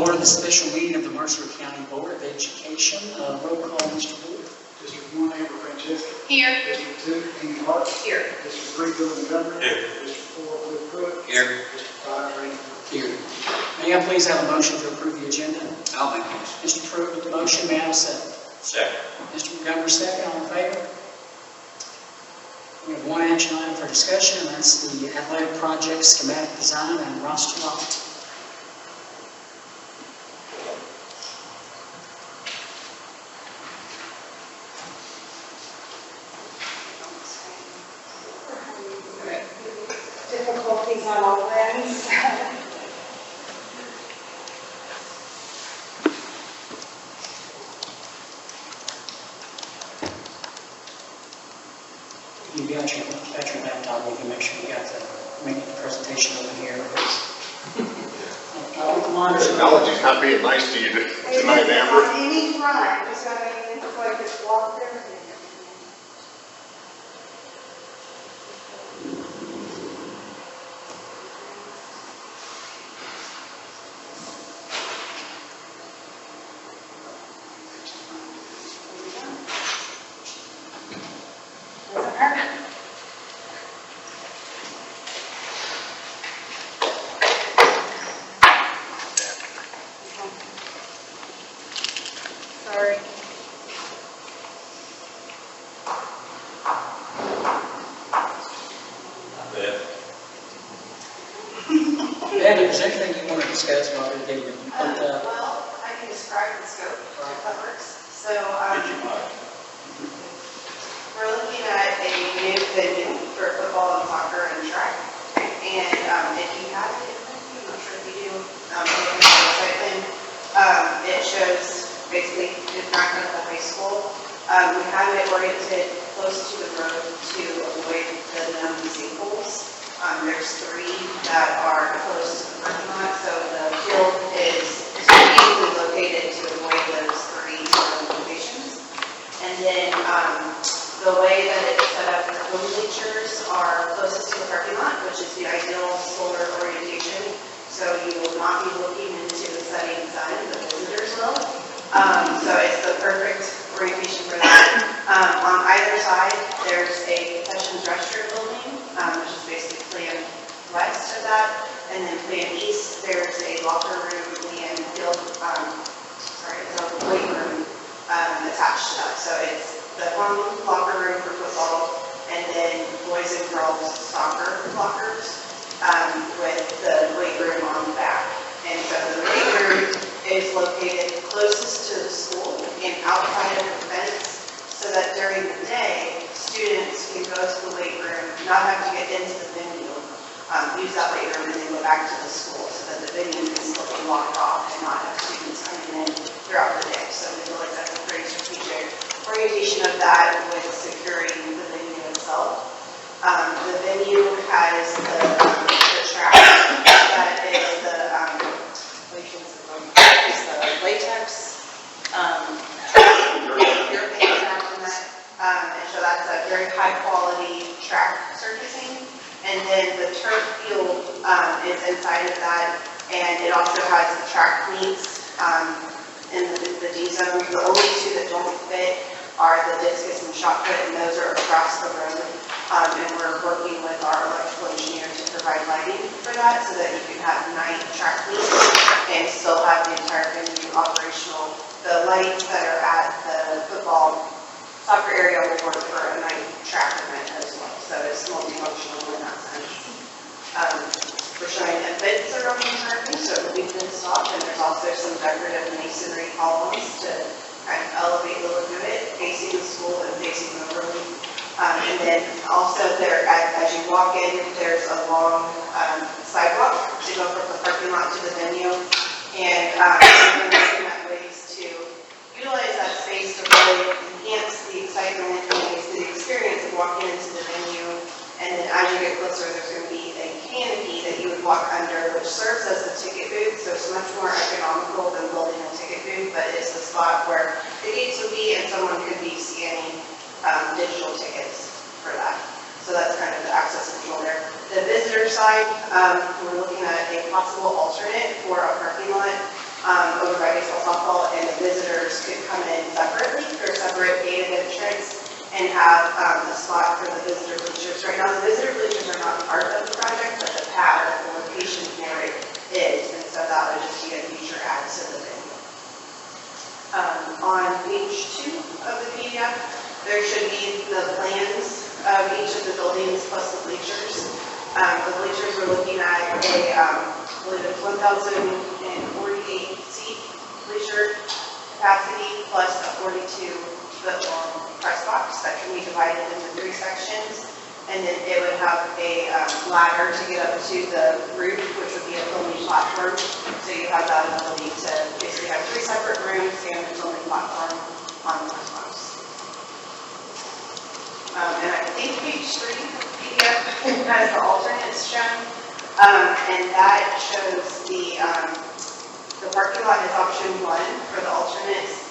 order the special meeting of the Mercer County Board of Education. Roll call, Mr. Board. District 1, Amber Francesca. Here. District 2, Amy Hart. Here. District 3, Bill Montgomery. Here. District 4, Cliff Pruitt. Here. District 5, Randy Pruitt. Here. May I please have a motion to approve the agenda? I'll make a motion. Mr. Pruitt with the motion, may I have a second? Second. Mr. Montgomery, second. All in favor? We have one action item for discussion, and that's the athletic project schematic design and roster lot. Difficulties on all ends. You got your laptop, we can make sure you got make the presentation over here. Technology's not being nice to you tonight, Amber. On any front, just having it's like it's walked everything. Doesn't hurt. Sorry. Ed, is there anything you want to discuss while we're getting it? Well, I can describe the scope if that works. So, we're looking at a new venue for football and soccer and track. And if you have it, I'm not sure if you do, looking at the website then, it shows basically in front of the high school. We have it oriented close to the road to avoid the known sinkholes. There's 3 that are close to the parking lot, so the field is strategically located to avoid those 3 locations. And then the way that it's set up, the home bleachers are closest to the parking lot, which is the ideal solar orientation. So you will not be looking into the setting sun, the visitors will. So it's the perfect orientation for that. On either side, there's a concessions restroom building, which is basically planned west of that. And then planned east, there's a locker room and field, it's a weight room attached to that. So it's the home locker room for football, and then boys and girls soccer lockers with the weight room on the back. And so the weight room is located closest to the school and outside of the fence, so that during the day, students can go to the weight room, not have to get into the venue, use that weight room, and then go back to the school, so that the venue can still be locked off and not have students coming in throughout the day. So we feel like that's a pretty strategic orientation of that with securing the venue itself. The venue has the track that is the latex urethane track on that, and so that's a very high quality track surfacing. And then the turf field is inside of that, and it also has the track cleats in the D zone. The only 2 that don't fit are the discus and shot put, and those are across the road. And we're working with our electrical engineer to provide lighting for that, so that you can have night track cleats and still have the entire venue operational. The lights that are at the football soccer area will work for a night track event as well. So it's multifunctional in that sense. We're showing that vents are on the curtain, so it will be fenced off, and there's also some decorative masonry columns to kind of elevate the look of it, facing the school and facing the road. And then also there, as you walk in, there's a long sidewalk to go from the parking lot to the venue. And we're looking at ways to utilize that space to really enhance the excitement and the experience of walking into the venue. And then as you get closer, there's going to be a canopy that you would walk under, which serves as a ticket booth. So it's much more economical than building a ticket booth, but it's the spot where the gates would be, and someone could be scanning digital tickets for that. So that's kind of the access control there. The visitor side, we're looking at a possible alternate for a parking lot over by baseball softball, and the visitors could come in separately through a separate gated entrance and have a spot for the visitor bleachers. Right now, the visitor bleachers are not part of the project, but the pad, the location there is, and so that would just be a future add to the venue. On page 2 of the PDF, there should be the plans of each of the buildings plus the bleachers. The bleachers we're looking at I believe it's 1,048 seat bleacher capacity plus a 42-foot long press box that can be divided into 3 sections. And then it would have a ladder to get up to the roof, which would be a filming platform. So you have that ability to basically have 3 separate rooms and a filming platform on the press box. And I think page 3 of the PDF has the alternates shown. And that shows the parking lot is option 1 for the alternates.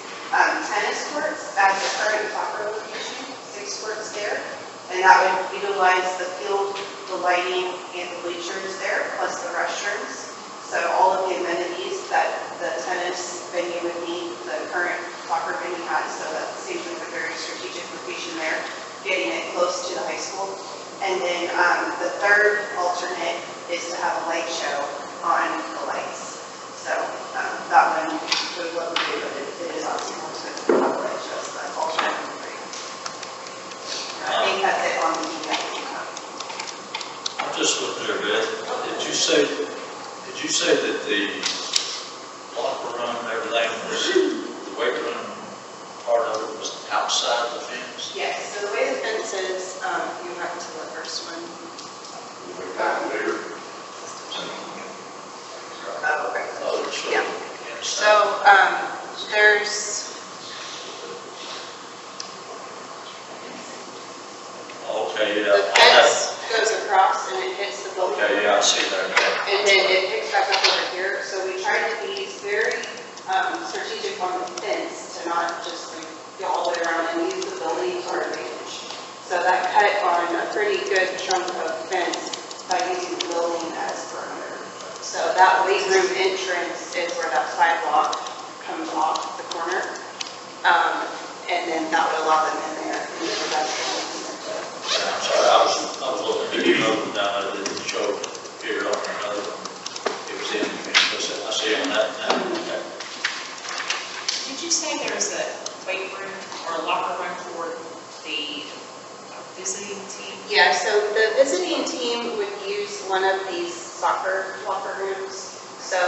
Tennis courts at the current soccer location, 6 courts there. And that would utilize the field, the lighting, and the bleachers there, plus the restrooms. So all of the amenities that the tennis venue would need, the current soccer venue has. So that seems like a very strategic location there, getting it close to the high school. And then the third alternate is to have a light show on the lights. So that one would look good, but it is obviously more expensive to have a light show, so that's alternate 3. I think that's it on the PDF. I'm just looking there, Beth. Did you say that the locker room, everything was, the weight room, part of it was outside the fence? Yes, so the way the fence is, you have to the first one. Oh, okay. Oh, so, Yeah. inside. So, there's, Okay, the yeah. I have- fence goes across and it hits the building. Okay, yeah, I see that. And then it picks back up over here. So we try to be very strategic on the fence to not just like go all the way around and use the building to our advantage. So that cut on a pretty good chunk of fence by using the building as perimeter. So that weight room entrance is where that sidewalk comes off the corner. And then that would allow them in there. And then that's Yeah, I'm sorry, I was looking at the other down there that showed here on another one. It was in, I see on that now. Okay. Did you say there's a weight room or a locker room for the visiting team? Yeah, so the visiting team would use one of these soccer locker rooms. So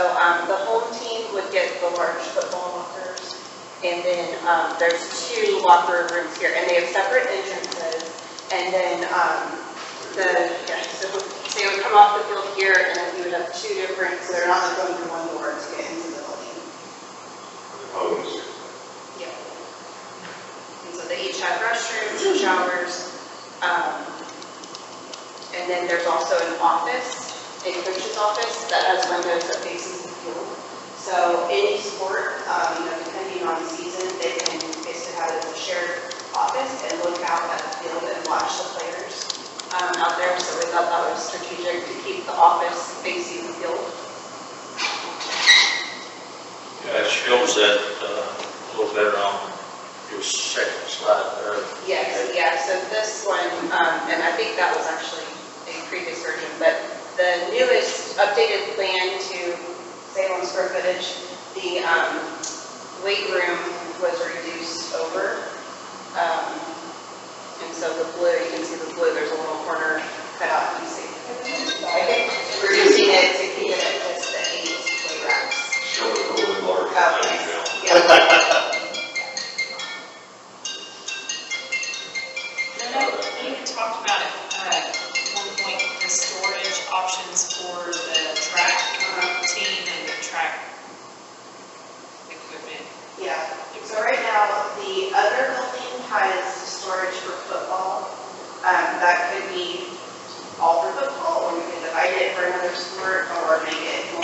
the home team would get the large football lockers. And then there's 2 locker rooms here, and they have separate entrances. And then so they would come off the field here, and then you would have 2 different, so they're not like going through one door to get into the building. Yeah. And so they each have restrooms and showers. And then there's also an office, a coach's office that has windows that faces the field. So any sport, depending on the season, they can basically have it as a shared office and look out at the field and watch the players out there. So we thought that was strategic to keep the office facing the field. Yeah, it shows that a little better on your second slide there. Yes, yeah, so this one, and I think that was actually a previous version, but the newest updated plan to save on square footage, the weight room was reduced over. And so the blue, you can see the blue, there's a little corner cut out, you see. Reducing it to keep it at just the 8 weight racks. Show it a little larger. Okay. There you go. Yeah. And I know you had talked about it at one point, the storage options for the track team and the track equipment. Yeah, so right now, the other building has storage for football. That could be all for football, or we could divide it for another sport, or make it more.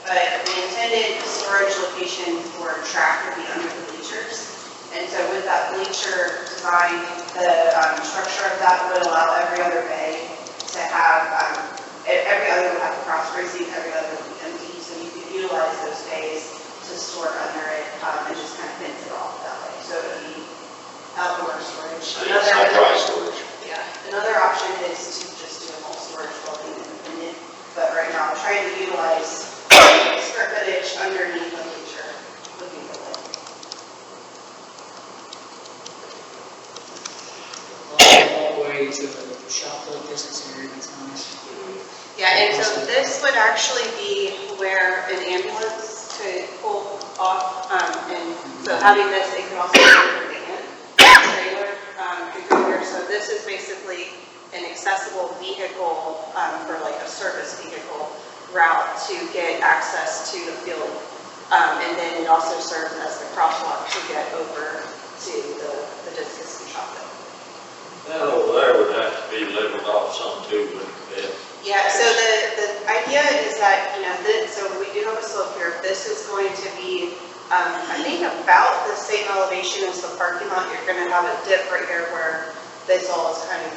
But the intended storage location for track would be under the bleachers. And so with that bleacher design, the structure of that would allow every other bay to have, every other would have cross bracing, every other would be empty. So you could utilize utilize those bays to store under it, and just kind of fence it off that way. So it would be outdoor storage. It's not dry storage. Yeah, another option is to just do a whole storage building independent, but right now I'm trying to utilize square footage underneath the bleacher would be the way. All the way to the shop floor business area, that's nice. Yeah, and so this would actually be where an ambulance could pull off, and so having this, it could also be for the trailer, could go here. So this is basically an accessible vehicle, for like a service vehicle route to get access to the field. And then it also serves as the crosswalk to get over to the discus and shop field. That over there would have to be leveled off some too, wouldn't it? Yeah, so the idea is that, so we do have a slope here. This is going to be, I think about the same elevation as the parking lot. You're gonna have a dip right here where this all is kind of,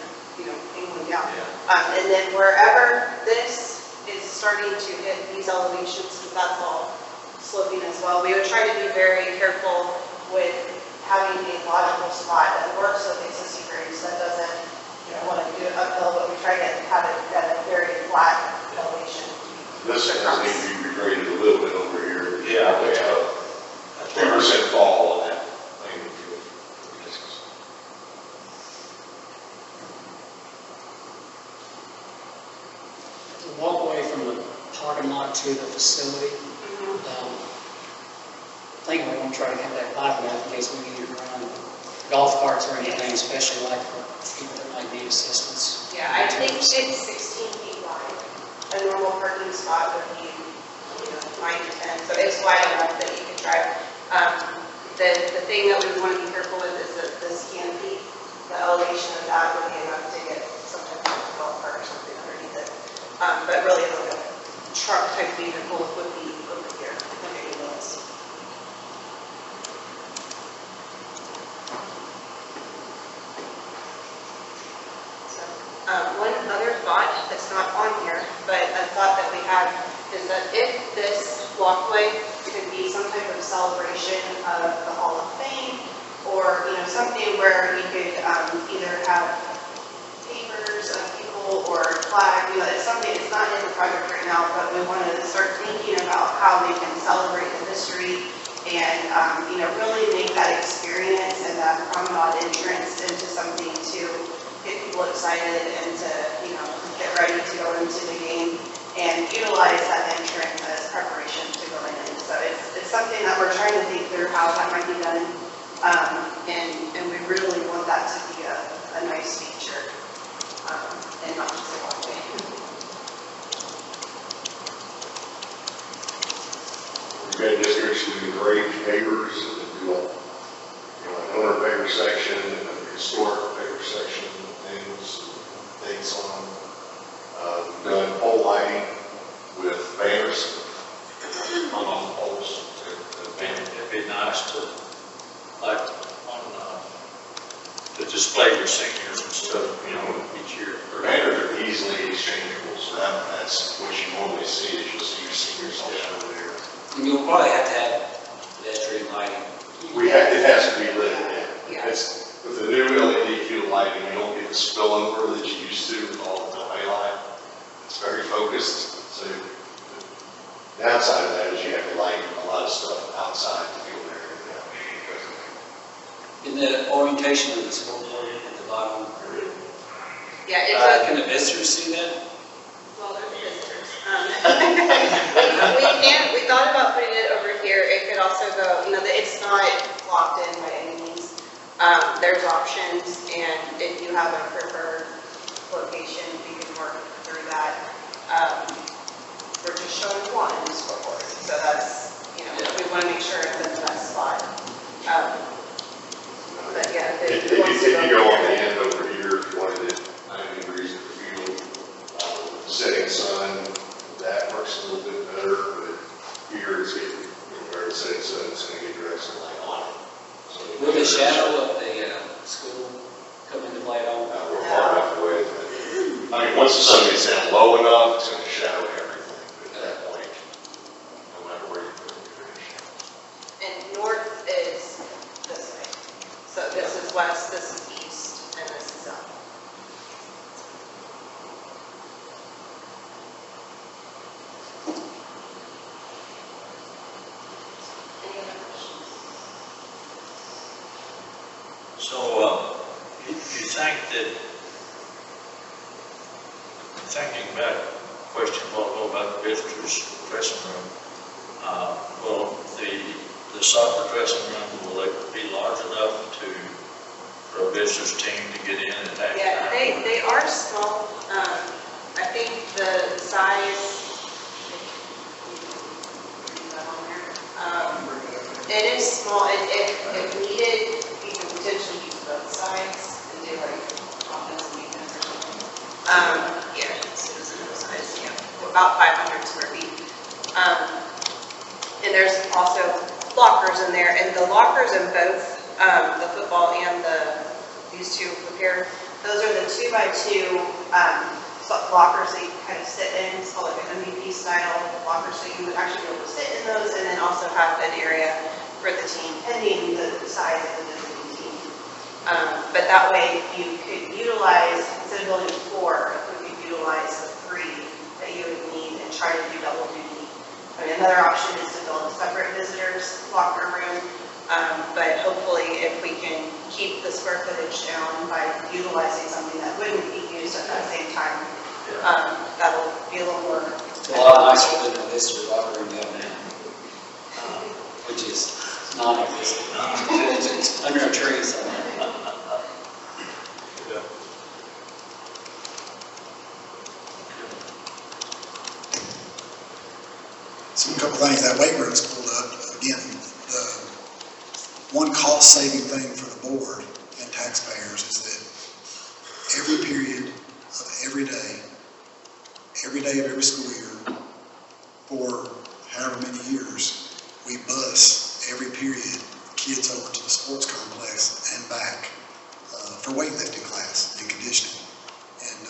angling down. And then wherever this is starting to hit these elevations, because that's all sloping as well, we would try to be very careful with having a logical spot that works with existing grades that doesn't, want to do it uphill, but we try to have it at a very flat elevation. This has need to be regraded a little bit over here. Yeah, We have That's 10% fall on that thing. The walkway from the parking lot to the facility, I think we're gonna try to have that bike path in case we need to run golf carts or anything, especially like for people that might need assistance. Yeah, I think it's 16 feet wide. A normal parking spot would be, 9 to 10, so it's wide enough that you can drive. The thing that we want to be careful with is that this canopy, the elevation of that would be enough to get some type of golf cart or something underneath it. But really, like a truck type vehicle would be over here, underneath this. One other thought that's not on here, but a thought that we had is that if this walkway could be some type of celebration of the Hall of Fame, or something where you could either have papers of people or flag, it's something, it's not in the project right now, but we want to start thinking about how we can celebrate the history and really make that experience and that promenade entrance into something to get people excited and to, get ready to go into the game and utilize that entrance as preparation to going in. So it's something that we're trying to think through how that might be done. And we really want that to be a nice feature, and not just a walkway. We've got districts who do grade pavers and do an owner paver section and a historic paver section, things, dates on them. We've done pole lighting with banners on all the poles. It'd be nice to, like, to display your seniors and stuff, each year. Banners are easily exchangeable, so that's what you normally see, is you'll see your seniors all over there. And you'll probably have to have pedestrian lighting. It has to be lit, yeah. Yeah. It's, with the new LED field lighting, you don't get the spillover that you used to with all the highlight. It's very focused, so the downside of that is you have to light a lot of stuff outside the field area. In the orientation of the scoreboard at the bottom, Yeah, it's a, can the visitors see that? well, they're visitors. We thought about putting it over here. It could also go, it's not locked in by any means. There's options, and if you have a preferred location, you can work through that. We're just showing one in the scoreboard, so that's, we want to make sure it's in the best spot. But yeah, If if it wants to you go on the there. end over here, if you wanted it 90 degrees of the field, setting sun, that works a little bit better, but here it's getting, where it's setting sun, it's going to get direct sunlight on it. So Will the shadow of the school come into play at all? We're far enough away. I mean, once the sun gets down low enough, it's going to shadow everything. But at that point, no matter think that, thinking about a question a while ago about the visitors dressing room, well, the soccer dressing room, will they be large enough for a visitors team to get in at that time? Yeah, they are small. I think the size, it is small. If needed, you can potentially use both sides and do like offense and defense or something. Yeah, it was in those size, yeah, about 500 square feet. And there's also lockers in there, and the lockers in both the football and these two up here, those are the 2x2 lockers that you kind of sit in. It's called like an MVP style locker, so you would actually be able to sit in those and then also have an area for the team pending the size of the visiting team. But that way you could utilize, instead of building 4, you could utilize the 3 that you would need and try to do double duty. I mean, another option is to build a separate visitors locker room, but hopefully if we can keep the square footage down by utilizing something that wouldn't be used at that same time, that'll be a little more. It's a lot nicer than the visitor locker room down there, which is non-existent. It's under a tree somewhere. Yeah. So a couple things, that weight room's pulled up. Again, the one cost-saving thing for the board and taxpayers is that every period of every day of every school year, for however many years, we bus every period kids over to the sports complex and back for weightlifting class and conditioning. And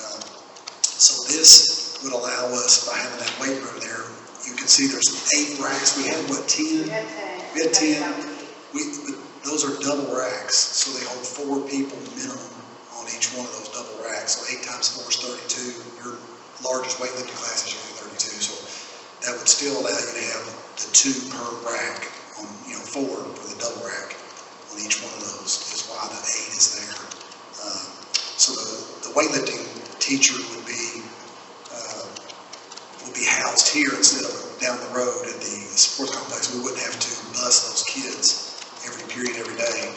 so this would allow us, by having that weight room there, you can see there's 8 racks. We had, what, 10? We had 10. Those are double racks, so they hold 4 people minimum on each one of those double racks. So 8 times 4 is 32. Your largest weightlifting class is usually 32. So that would still allow you to have the 2 per rack on, 4 for the double rack on each one of those is why the 8 is there. So the weightlifting teacher would be housed here instead of down the road at the sports complex. We wouldn't have to bus those kids every period, every day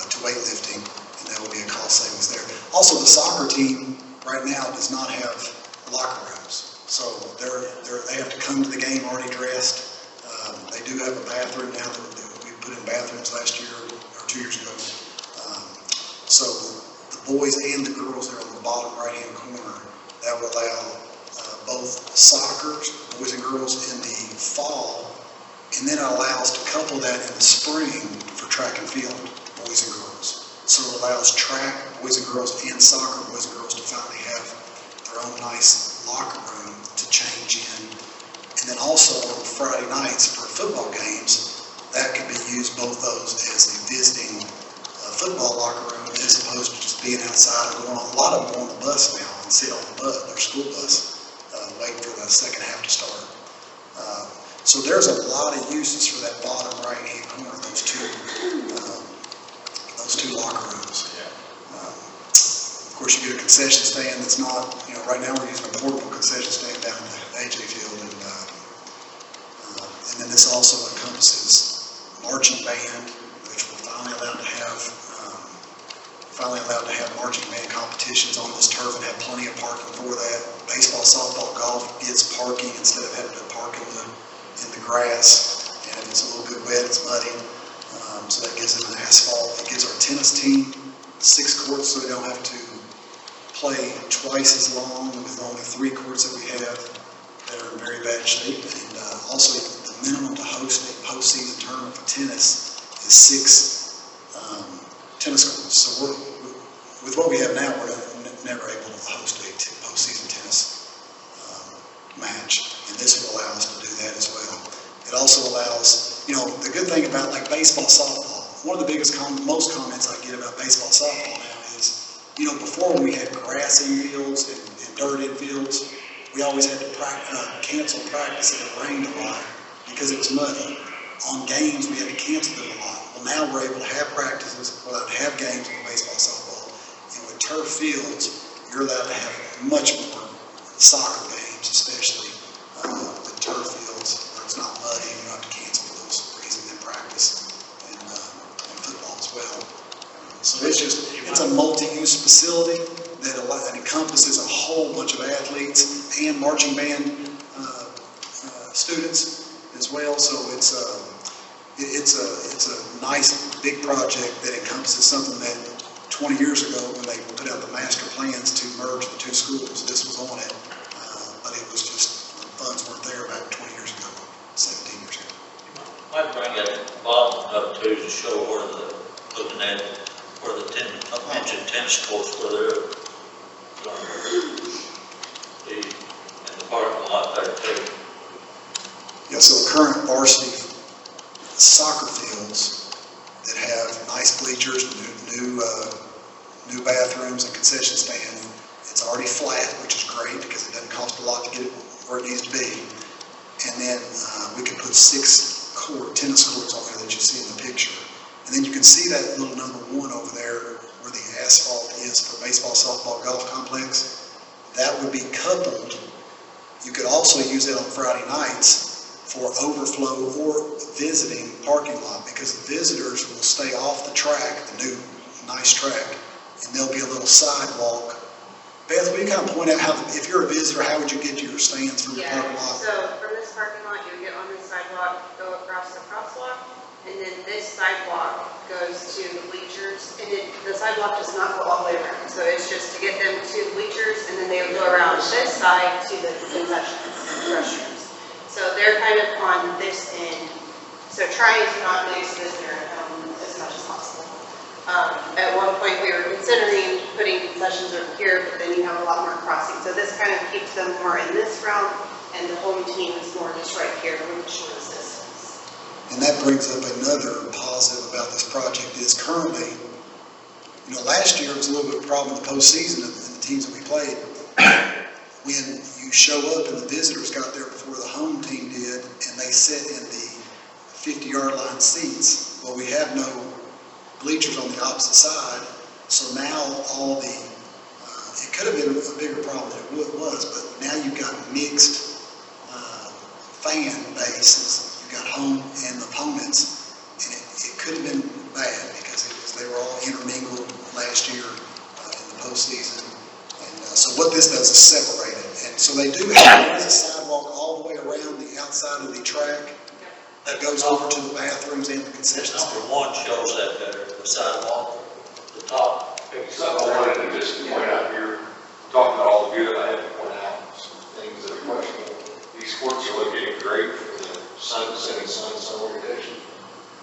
to weightlifting, and that would be a cost savings there. Also, the soccer team right now does not have locker rooms, so they have to come to the game already dressed. They do have a bathroom now that we put in bathrooms last year or 2 years ago. So the boys and the girls there on the bottom right-hand corner, that will allow both soccer, boys and girls, in the fall, and then it allows to couple that in the spring for track and field, boys and girls. So it allows track, boys and girls, and soccer, boys and girls, to finally have their own nice locker room to change in. And then also on Friday nights for football games, that could be used, both those, as a visiting football locker room as opposed to just being outside and going on. A lot of them go on the bus now and sit on the bus, their school bus, waiting for the second half to start. So there's a lot of uses for that bottom right-hand corner, those two locker rooms. Of course, you get a concession stand that's not, right now we're using a portable concession stand down at AJ Field, and then this also encompasses marching band, which we're finally allowed to have marching band competitions on this turf and have plenty of parking for that. Baseball, softball, golf gets parking instead of having to park in the grass. And if it's a little bit wet, it's muddy. So that gives them an asphalt. It gives our tennis team 6 courts, so they don't have to play twice as long with only 3 courts that we have that are in very bad shape. And also, the minimum to host a postseason tournament for tennis is 6 tennis courts. So with what we have now, we're never able to host a postseason tennis match, and this will allow us to do that as well. It also allows, the good thing about like baseball, softball, one of the most comments I get about baseball, softball now is, before when we had grass infields and dirt infields, we always had to cancel practice if it rained a lot because it was muddy. On games, we had to cancel them a lot. Well, now we're able to have practices, have games in baseball, softball, and turf fields, you're allowed to have much more soccer games, especially with turf fields, where it's not muddy, you don't have to cancel those reasons in practice, and football as well. So it's a multi-use facility that encompasses a whole bunch of athletes and marching band students as well. So it's a nice big project that encompasses something that 20 years ago, when they put out the master plans to merge the two schools, this was on it, but it was just, the funds weren't there about 20 years ago, 17 years ago. Might bring that Bob up too, to show where looking at, where I mentioned tennis courts, where they're going to be in the parking lot there too. Yeah, so current varsity soccer fields that have nice bleachers, new bathrooms and concession stand, it's already flat, which is great because it doesn't cost a lot to get it where it needs to be. And then we could put 6 tennis courts on there that you see in the picture. And then you can see that little number 1 over there where the asphalt is for baseball, softball, golf complex. That would be coupled. You could also use it on Friday nights for overflow or visiting parking lot, because the visitors will stay off the track, the new nice track, and there'll be a little sidewalk. Beth, will you kind of point out how, if you're a visitor, how would you get to your stands from the Yeah, parking lot? so from this parking lot, you would get on this sidewalk, go across the crosswalk, and then this sidewalk goes to the bleachers, and the sidewalk does not go all the way around, so it's just to get them to the bleachers, and then they would go around this side to the concessions, restrooms. So they're kind of on this end, so trying to not lose visitor as much as possible. At one point, we were considering putting concessions over here, but then you have a lot more crossing. So this kind of keeps them more in this realm, and the home team is more just right here with the shortest distance. And that brings up another positive about this project is currently, last year it was a little bit of a problem in the postseason and the teams that we played. When you show up and the visitors got there before the home team did, and they sit in the 50-yard line seats, well, we have no bleachers on the opposite side, so now it could have been a bigger problem than it was, but now you've got mixed fan bases. You've got home and opponents, and it could have been bad because they were all intermingled last year in the postseason. And so what this does is separate it. And so there is a sidewalk all the way around the outside of the track that goes over to the bathrooms and the concession stand. Number 1 shows that better, the sidewalk, the top. Something I wanted to just point out here, talking about all the good, I have to point out some things that are questionable. These courts are located great for the setting sun orientation,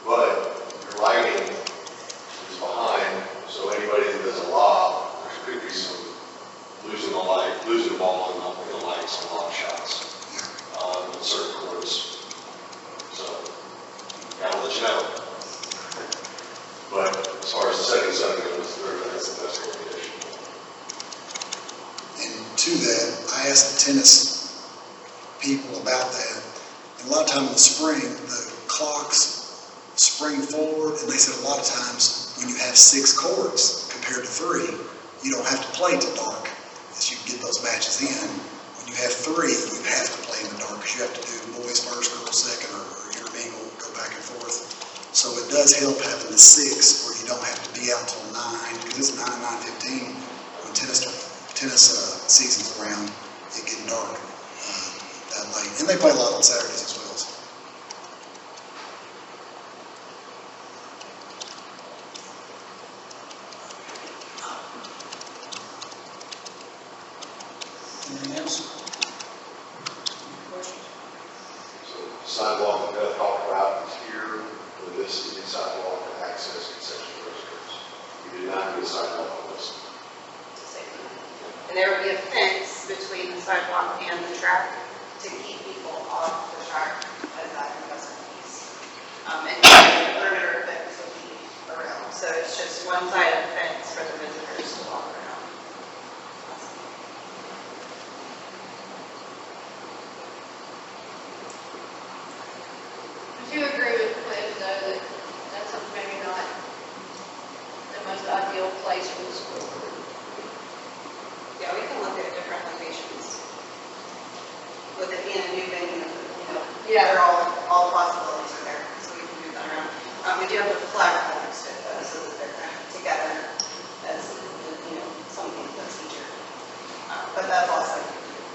but the lighting is behind, so anybody that does a lob, there could be some losing the ball and not the lights on lob shots in certain courts. So, gotta let you know. But as far as the setting sun goes, that's the best recommendation. And to that, I asked the tennis people about that. And a lot of times in the spring, the clocks spring forward, and they said a lot of times when you have 6 courts compared to 3, you don't have to play till dark, as you can get those matches in. When you have 3, you have to play in the dark, because you have to do boys first, girls second, or intermingle, go back and forth. So it does help having the 6 where you don't have to be out till 9, because it's 9:15 when tennis season's around, it getting dark that late. And they play a lot on Saturdays as well. So. Anything else? Questions? So sidewalk that Beth talked about is here, and this is the sidewalk to access concession restrooms. We did not do a sidewalk on this. And there would be a fence between the sidewalk and the track to keep people off the track as that investment piece. And the perimeter fence would be around. So it's just one side of the fence for the visitors to walk around. I do agree with Cliff, though, that that's maybe not the most ideal place for the school. Yeah. They're all possibilities are there, so we can move that around. We do have the flag next to it, though, so that they're kind of together as, something that's featured. But that's also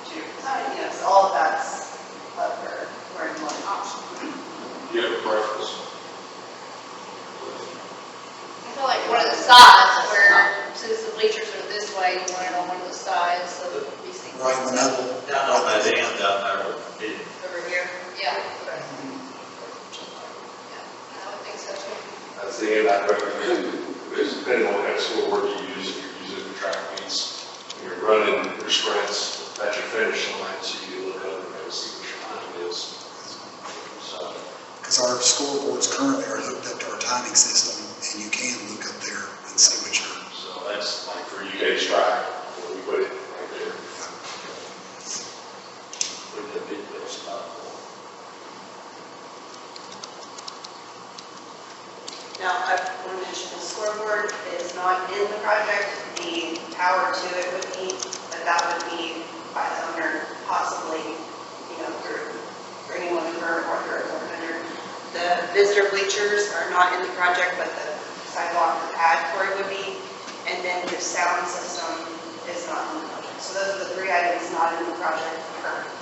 too, so all of that's up for one option. You have a preference? I feel like one of the sides where, since the bleachers are this way, you want it on one of the sides, so it would be seen. Right in the middle. Down on that end down there would be, Over here. Yeah. Yeah, I would think so too. That's the end I'd recommend, because depending on what kind of scoreboard you use, if you're using the track meets, when you're running your sprints, that's your finish line, so you can look over and see what your time is. So, Because our scoreboards currently are hooked up to our timing system, and you can look up there and see what your, so that's like for you guys track, where we put it right there. would be a big deal spot for. Now, I want to mention the scoreboard is not in the project. The power to it would be, but that would be by the owner, possibly, through anyone for or through a board vendor. The visitor bleachers are not in the project, but the sidewalk or pad for it would be. And then the sound system is not in the project. So those are the three items not in the project currently.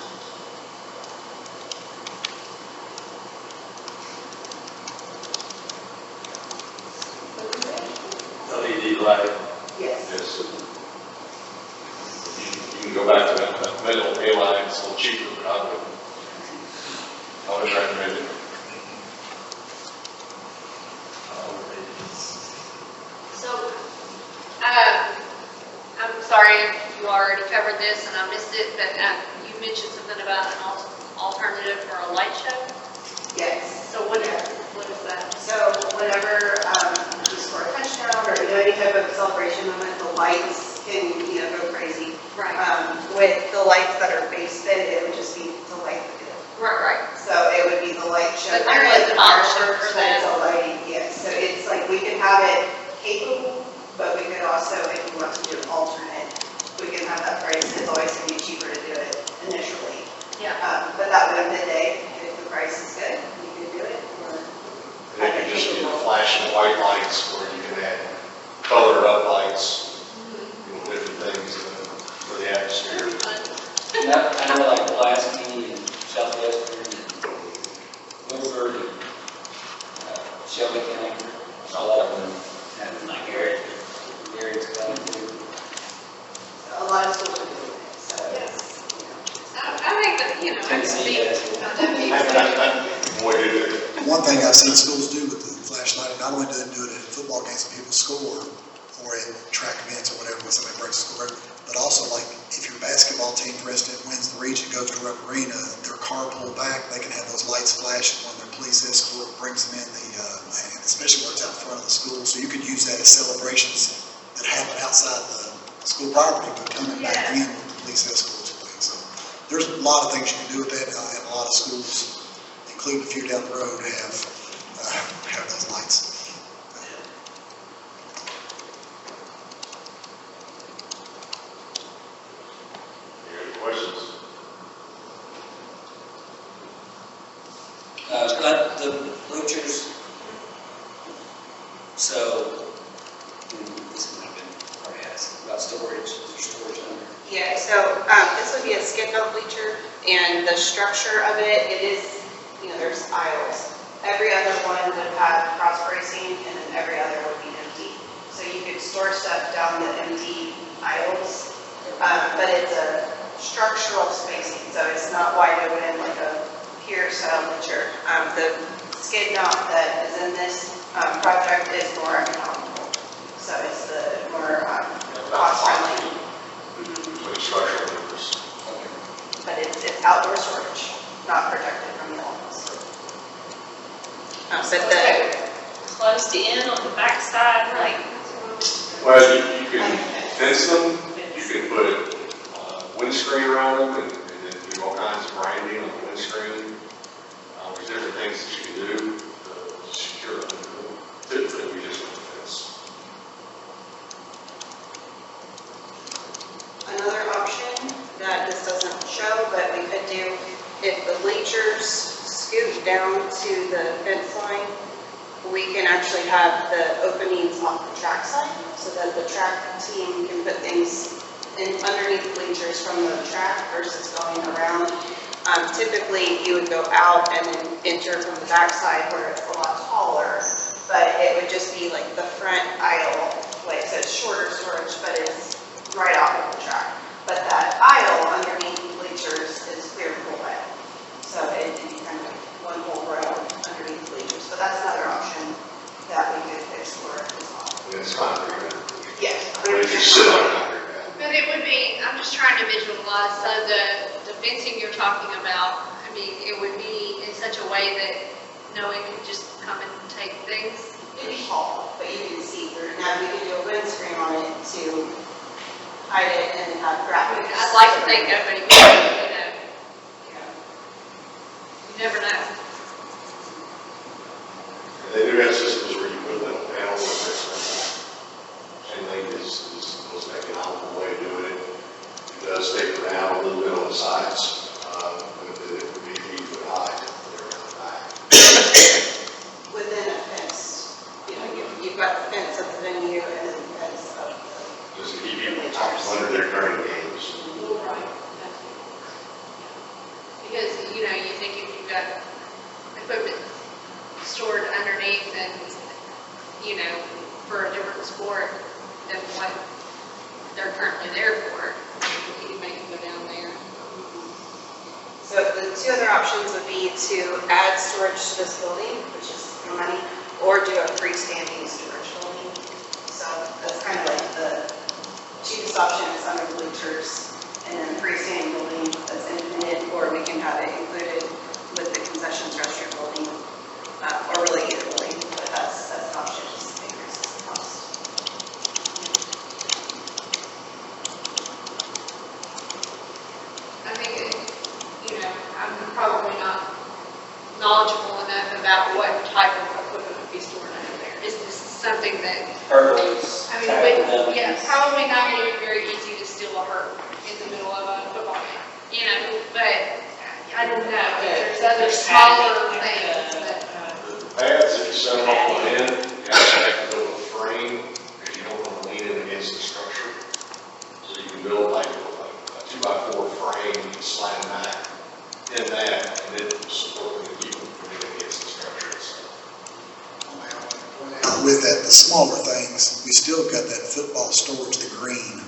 LED light. Yes. Yes. You can go back to that metal halide, it's a little cheaper, but I would recommend it. So, I'm sorry if you already covered this and I missed it, but you mentioned something about an alternative for a light show. Yes. So what is that? So whenever you score a touchdown or any type of celebration moment, the lights can, go crazy. Right. With the lights that are base fit, it would just be to light the field. Right. So it would be the light show. But there is an option for that. It's a lighting, yes. So it's like we can have it capable, but we could also, if we want to do an alternate, we can have that price. It's always going to be cheaper to do it initially. Yeah. But that would midday, if the price is good, we could do it. Or And it can just be the flashing white lights where you can add colored up lights, different things for the atmosphere. I know like Pulaski and Southwestern and Woodford and Shelby County, a lot of them have like Garrett's going through. a lot of schools are doing it, so. Yes. I think that, I can Tennessee see has how that makes sense. Boy, do they. one thing I've seen schools do with the flashlight, not only do they do it at football games when people score, or at track events or whatever, when somebody breaks a score record, but also like if your basketball team, for instance, wins the region, goes to Rupp Arena, their car pulled back, they can have those lights flashing when their police escort brings them in and especially when it's out front of the school. So you could use that as celebrations that happen outside the school property, but coming back in with the police escorts and things. So there's a lot of things you can do with that, and a lot of schools, including a few down the road, have those lights. Any other questions? But the bleachers, so, this might have been already asked about storage, is there storage under? Yeah, so this would be a skid belt bleacher, and the structure of it, it is, there's aisles. Every other one would have cross bracing, and then every other would be empty. So you could store stuff down the empty aisles, but it's a structural spacing, so it's not wide open like a pier style bleacher. The skid mount that is in this project is more economical, so it's the more cost friendly. With structural members. But it's outdoor storage, not protected from the elements. But the, Closed in on the backside, like. Well, you can fence them, you can put windscreen around them, and then do all kinds of branding on the windscreen. There's different things that you can do to secure them. Typically, we just put the fence. another option that this doesn't show, but we could do, if the bleachers scoot down to the fence line, we can actually have the openings off the track side, so that the track team can put things in underneath bleachers from the track versus going around. Typically, you would go out and then enter from the backside where it's a lot taller, but it would just be like the front aisle, like it says shorter storage, but it's right off of the track. But that aisle underneath the bleachers is clear full aisle. So it'd be kind of one whole row underneath the bleachers. But that's another option that we could explore as well. And it's concrete. Yes. They just sit on concrete pad. But it would be, I'm just trying to visualize, so the fencing you're talking about, I mean, it would be in such a way that no one could just come and take things. It'd be tall, but you can see through. Now, we could do a windscreen on it to hide it and have graphics. I'd like to think nobody would, you know, you never know. And they do have systems where you put little panels on this. Chain link is the most economical way to do it. It does take it down a little bit on the sides, but it would be 8 foot high there around the back. Within a fence, you know, you've got the fence of the venue and then the fence of Just to keep people under their current games. Right. Because, you know, you think if you've got equipment stored underneath and, you know, for a different sport than what they're currently there for, you may go down there. So the two other options would be to add storage to this building, which is your money, or do a freestanding storage building. So that's kind of like the cheapest option is under bleachers, and then freestanding building that's independent, or we can have it included with the concessions restroom building, or really either building, but that's an option, just increases the cost. I think, you know, I'm probably not knowledgeable enough about what type of equipment would be stored under there. Is this something that, Hurdles, I mean, tackle yeah, dummies. probably not going to be very easy to steal a hurdle in the middle of a football game, you know, but I don't know, there's other smaller things that, The pads, if you set them up on end, you actually have to build a frame, because you don't want to lean it against the structure. So you can build like a 2x4 frame, you can slide them back in that, and then support them to keep them from leaning against the structure itself. With that, the smaller things, we still got that football storage, the green,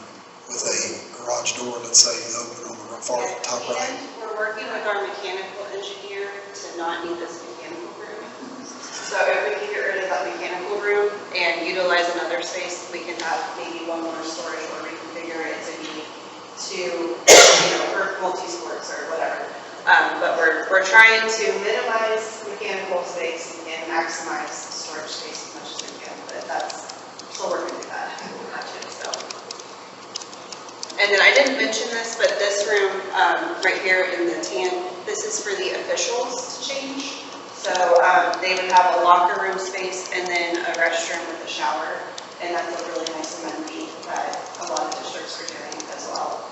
with a garage door, let's say, open on the far top right. And we're working with our mechanical engineer to not need this mechanical room. So if we can get rid of that mechanical room and utilize another space, we can have maybe one more story or reconfigure it to be two, you know, for multi-sports or whatever. But we're trying to minimize mechanical space and maximize storage space as much as we can, but that's, still working through that. So. And then I didn't mention this, but this room, right here in the tan, this is for the officials to change. So, they would have a locker room space and then a restroom with a shower. And that's a really nice amenity that a lot of districts are doing as well.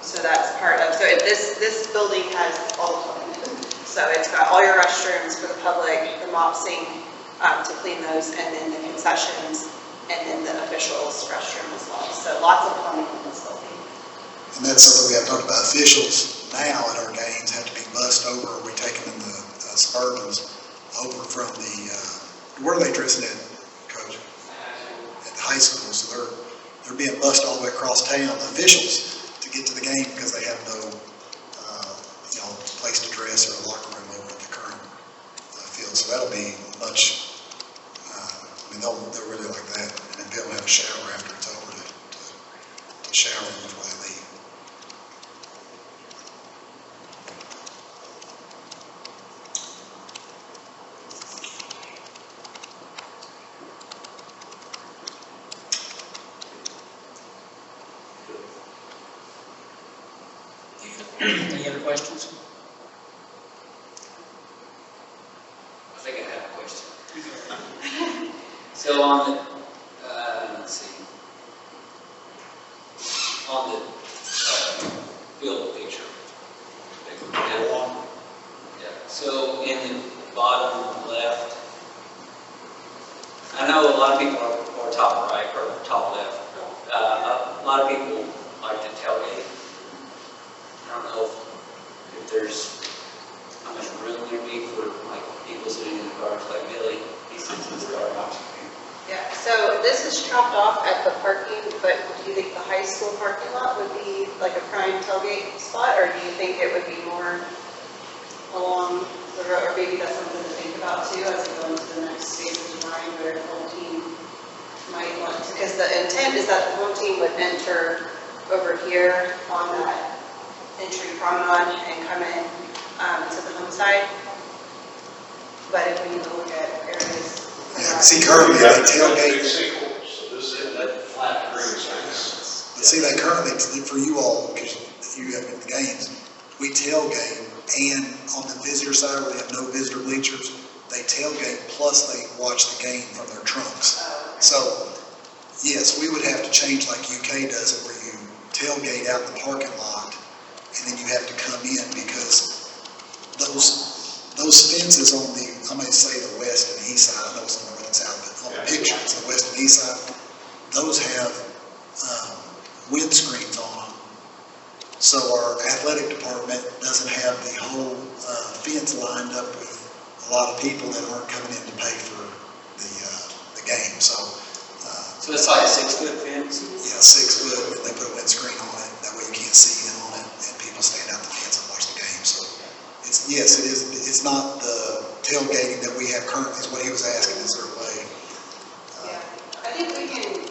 So that's part of, so this building has all the plumbing. So it's got all your restrooms for the public, the mop sink, to clean those, and then the concessions, and then the officials restroom as well. So lots of plumbing in this building. And that's something we have talked about. Officials now at our games have to be bussed over, or we take them in the Suburbans over from the, where are they dressing in, Coach? At the high school, so they're being bussed all the way across town, the officials, to get to the game because they have no, place to dress or a locker room over at the current field. So that'll be much, they'll really like that. And then be able to have a shower after it's over to shower before they leave. Any other questions? I think I have a question. So on the, let's see, on the field picture. Yeah, so bottom left. I know a lot of people are top right or top left. A lot of people like to tailgate. I don't know if there's how much room there be for like people sitting in the cars like Billy. He sits in his car watching. Yeah, so this is chopped off at the parking, but do you think the high school parking lot would be like a prime tailgate spot? Or do you think it would be more along the road, or maybe that's something to think about too as we go into the next phase of design where the home team might want to, because the intent is that the home team would enter over here on that entry promenade and come in to the home side. But if we need to look at areas. Yeah, see, currently, they Big tailgate, sinkhole, so this is that flat green space. but see, they currently, for you all, because you have the games, we tailgate, and on the visitor side, where they have no visitor bleachers, they tailgate, plus they watch the game from their trunks. So, yes, we would have to change like UK does it, where you tailgate out the parking lot, and then you have to come in, because those fences on the, I'm gonna say the west and east side, I know it's on the north side, but on the pictures, the west and east side, those have windscreens on them. So our athletic department doesn't have the whole fence lined up with a lot of people that aren't coming in to pay for the game. So, So it's like a 6-foot fence? yeah, 6 foot, and they put a windscreen on it, that way you can't see in on it, and people stand out the fence and watch the game. So it's, yes, it is, it's not the tailgating that we have currently, is what he was asking, is there a way? Yeah, I think we can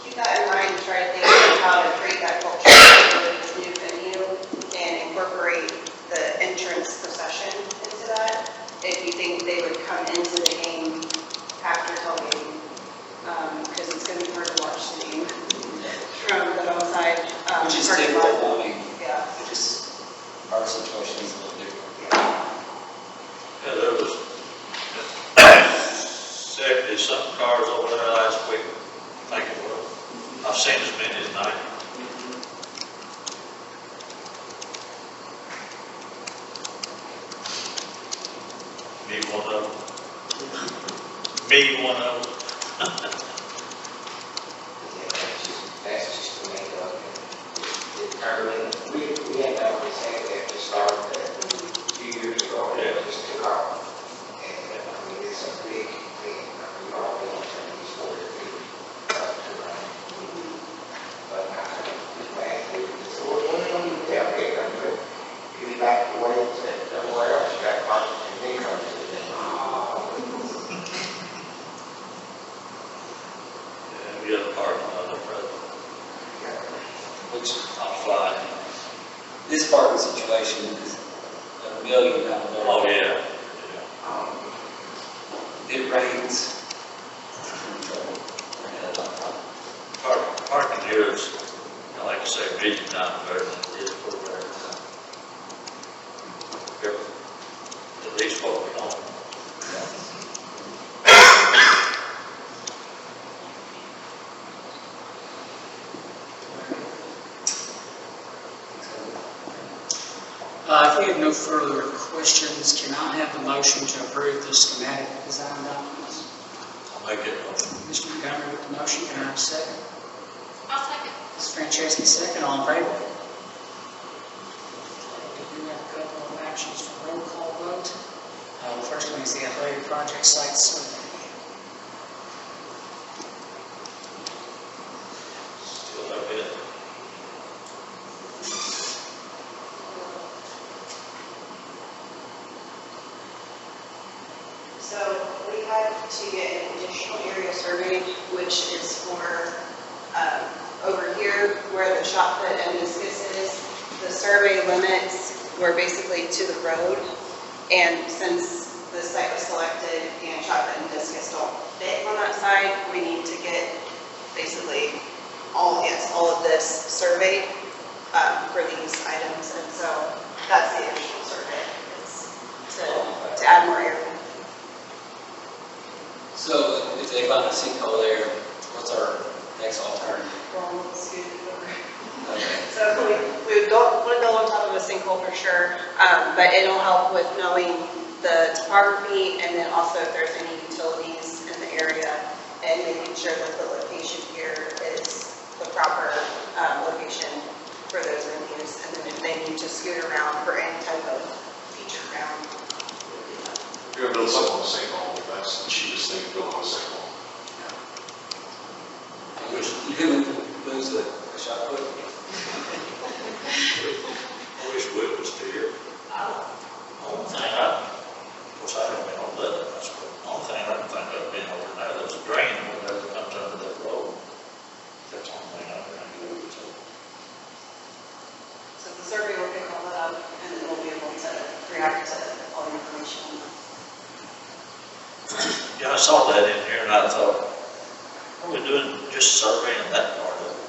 keep that in mind and try to think of how to create that culture for this new venue and incorporate the entrance procession into that. If you think they would come into the game after tailgating, because it's going to be hard to watch the game from the home side. Which is parking different, lot. I mean, Yeah. it just, our situation is a little different. Yeah, there was 70-something cars over there last week, I think it was. I've seen as many as 90. Me one of them. Me one of them. That's just the way it goes. We had that always had that to start a few years ago, and it just took off. And I mean, it's a big thing. I mean, all the these 4 feet to run. But so when you tailgate, I'm good. You back the way it's everywhere else, you got parking, and they come to the Yeah, we had a parking lot up front. Which, Top 5. this parking situation is $1 million. Oh, yeah. It rains. Parking here is, like I say, $1 million better than it is for there. At least what we know. If we have no further questions, can I have the motion to approve the schematic design documents? I'll make it. Mr. Montgomery with the motion, can I have a second? I'll second. Ms. Franceschi, second, all in favor? We do have a couple of actions for roll call vote. The first one is the athletic project site survey. Still have it. So we had to get an additional area survey, which is for over here where the shot put and discus is. The survey limits were basically to the road, and since the site was selected and shot put and discus don't fit on that side, we need to get basically all of this surveyed for these items, and so that's the additional survey, is to add more area. So if they find a sinkhole there, what's our next alternative? Well, we'll scoot it over. Okay. So we don't want to go on top of a sinkhole for sure, but it'll help with knowing the topography, and then also if there's any utilities in the area, and making sure that the location here is the proper location for those venues. And then if they need to scoot around for any type of feature ground. You're gonna build something on the same hall, that's the cheapest thing to build on the same hall. You lose the shot put. I wish Whit was here. Only thing of course, I haven't been on that much, but the only thing I can think of being over there, there's a drain over there that comes under that road. That's the only thing I can do. So the survey will pick all that up, and then we'll be able to react to all the information. Yeah, I saw that in here and I thought, are we doing just surveying that part of it?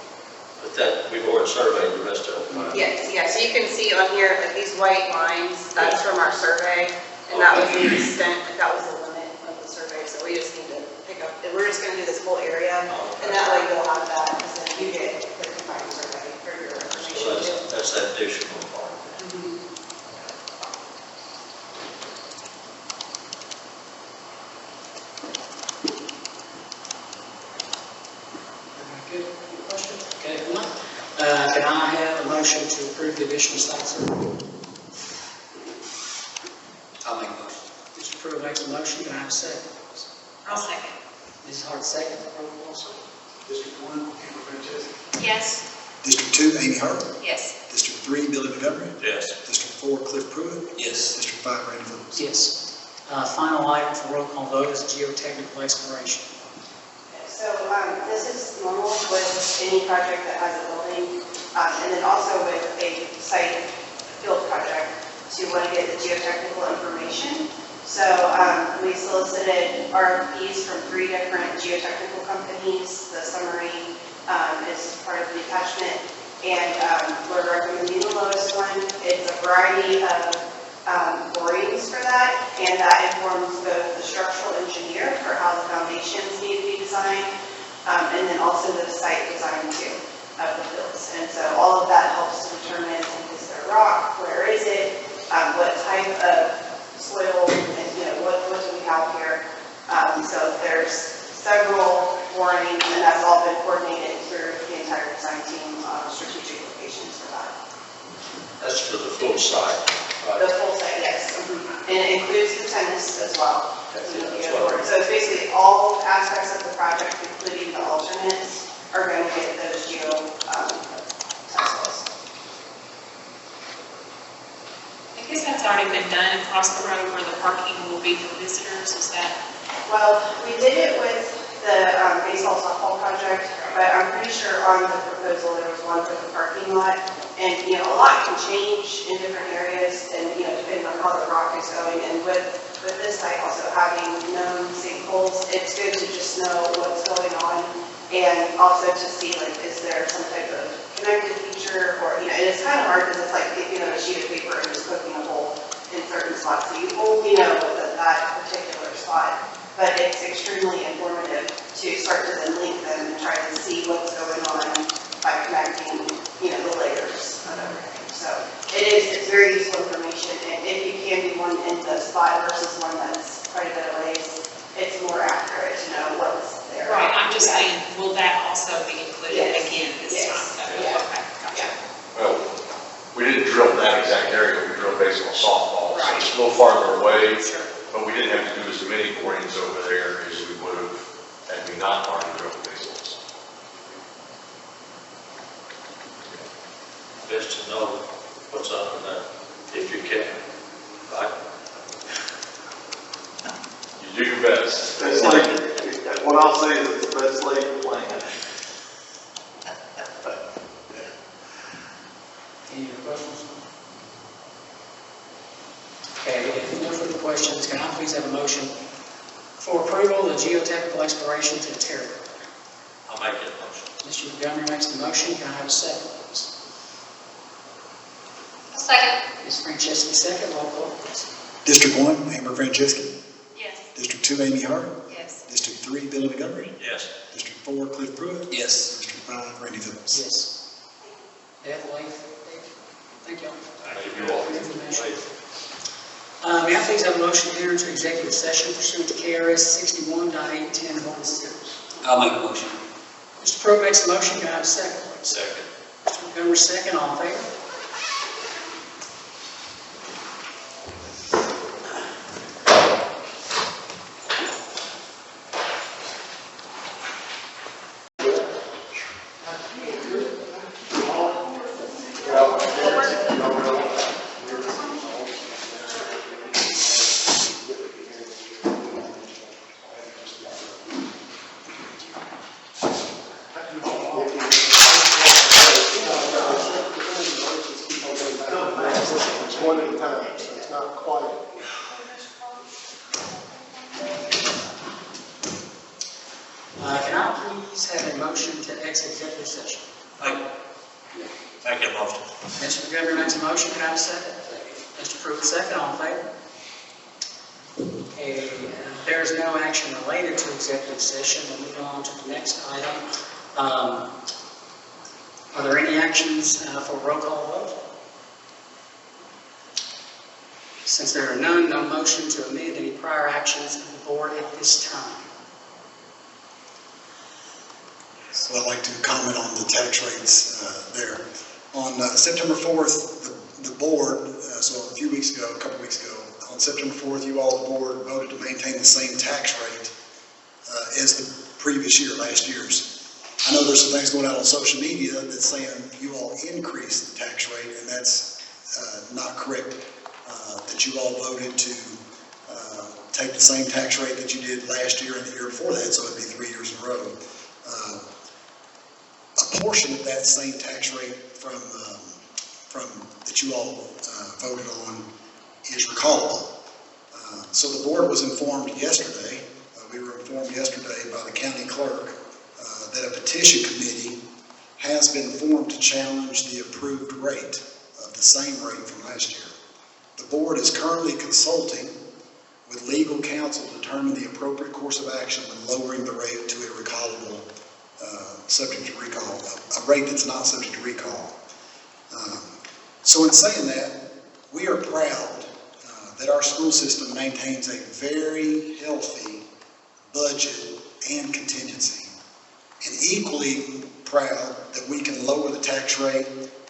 But that, we've already surveyed the rest of it. right? Yes, yeah, so you can see on here, like these white lines, that's from our survey, and that was the extent, that was the limit of the survey, so we just need to pick up, and we're just gonna do this whole area, and that way you'll have that, because then you get the combined survey for your information So too. that's that additional part. Good, any questions? Okay, if not, can I have a motion to approve the additional site survey? I'll make a motion. Mr. Pruitt makes a motion, can I have a second? I'll second. Mrs. Hart, second, roll call. District 1, Amber Franceschi. Yes. District 2, Amy Hart. Yes. District 3, Billy Montgomery. Yes. District 4, Cliff Pruitt. Yes. District 5, Randy Phillips. Yes. Final item for roll call vote is geotechnical exploration. So, this is normal with any project that has a building, and then also with a site field project to want to get the geotechnical information. So, we solicited RFPs from 3 different geotechnical companies. The summary is part of the attachment, and we're recommending the lowest one. It's a variety of borings for that, and that informs both the structural engineer for how the foundations need to be designed, and then also the site design too of the fields. And so all of that helps to determine, is there rock, where is it, what type of soil, and what do we have here. So there's several borings, and that's all been coordinated through the entire design team on strategic locations for that. That's for the full site, The right? full site, yes. And it includes the tennis as well. That's what- So it's basically all aspects of the project, including the alternates, are going to get those geo test wells. I guess that's already been done across the road where the parking will be for visitors, is that? Well, we did it with the baseball softball project, but I'm pretty sure on the proposal, there was one for the parking lot. And, a lot can change in different areas and, depending on how the rock is going. And with this site also having known sinkholes, it's good to just know what's going on. And also to see, is there some type of connected feature or, and it's kind of hard because it's like, a sheet of paper and just poking a hole in certain spots. So you only know that particular spot. But it's extremely informative to start to then link them and try to see what's going on by connecting, the layers of everything. So it's very useful information, and if you can do one in the spot versus one that's quite a bit of ways, it's more accurate to know what's there. Right, I'm just Yeah. saying, will that also be included Yes. again this Yes. time? Yeah. Okay, gotcha. Well, we didn't drill that exact area, we drilled baseball softball, so Right. it's a little farther away, Sure. but we didn't have to do as many borings over there as we would have had we not already drilled baseballs. Best to know what's under there, if you can, right? You do your best. It's like, what I'll say is it's the best laid plan. Any other questions? Okay, if no further questions, can I please have a motion for approval of the geotechnical exploration to Terry? I'll make that motion. Mr. Montgomery makes the motion, can I have a second, please? I'll second. Ms. Franceschi, second, roll call, please. District 1, Amber Franceschi. Yes. District 2, Amy Hart. Yes. District 3, Billy Montgomery. Yes. District 4, Cliff Pruitt. Yes. District 5, Randy Phillips. Yes. Beth, Leif, Dave, thank you all. Thank you all. Information. May I please have a motion to enter into executive session pursuant to KRS 61.810:6. I'll make a motion. Mr. Pruitt makes the motion, can I have a second, please? Second. Mr. Montgomery, second, all in favor? It's one at a time, so it's not quite. Can I please have a motion to exit executive session? Make a motion. Mr. Montgomery makes a motion, can I have a second? Mr. Pruitt, second, all in favor? Okay, there's no action related to executive session, we'll move on to the next item. Are there any actions for roll call vote? Since there are none, no motion to amend any prior actions of the board at this time. So I'd like to comment on the tax rates there. On September 4th, the board, so a few weeks ago, a couple weeks ago, on September 4th, you all, the board, voted to maintain the same tax rate as the previous year, last year's. I know there's some things going out on social media that's saying you all increased the tax rate, and that's not correct. That you all voted to take the same tax rate that you did last year and the year before that, so it'd be 3 years in a row. A portion of that same tax rate from that you all voted on is recallable. So the board was informed yesterday, we were informed yesterday by the county clerk that a petition committee has been formed to challenge the approved rate of the same rate from last year. The board is currently consulting with legal counsel to determine the appropriate course of action when lowering the rate to a recallable, subject to recall, a rate that's not subject to recall. So in saying that, we are proud that our school system maintains a very healthy budget and contingency, and equally proud that we can lower the tax rate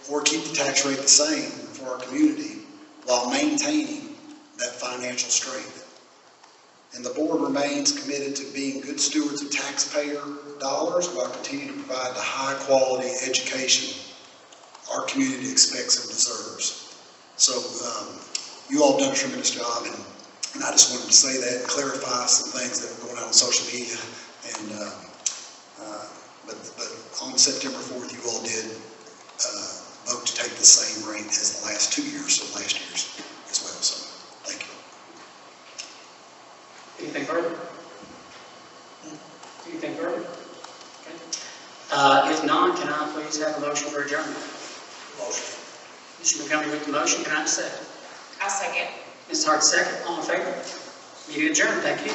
or keep the tax rate the same for our community while maintaining that financial strength. And the board remains committed to being good stewards of taxpayer dollars while continuing to provide the high-quality education our community expects and deserves. So you all have done a tremendous job, and I just wanted to say that and clarify some things that were going on social media. And but on September 4th, you all did vote to take the same rate as the last 2 years, so last year's as well. So thank you. Anything further? Anything further? Okay. If not, can I please have a motion for adjournment? Motion. Mr. Montgomery with the motion, can I have a second? I'll second. Ms. Hart, second, all in favor? Meeting adjourned, thank you.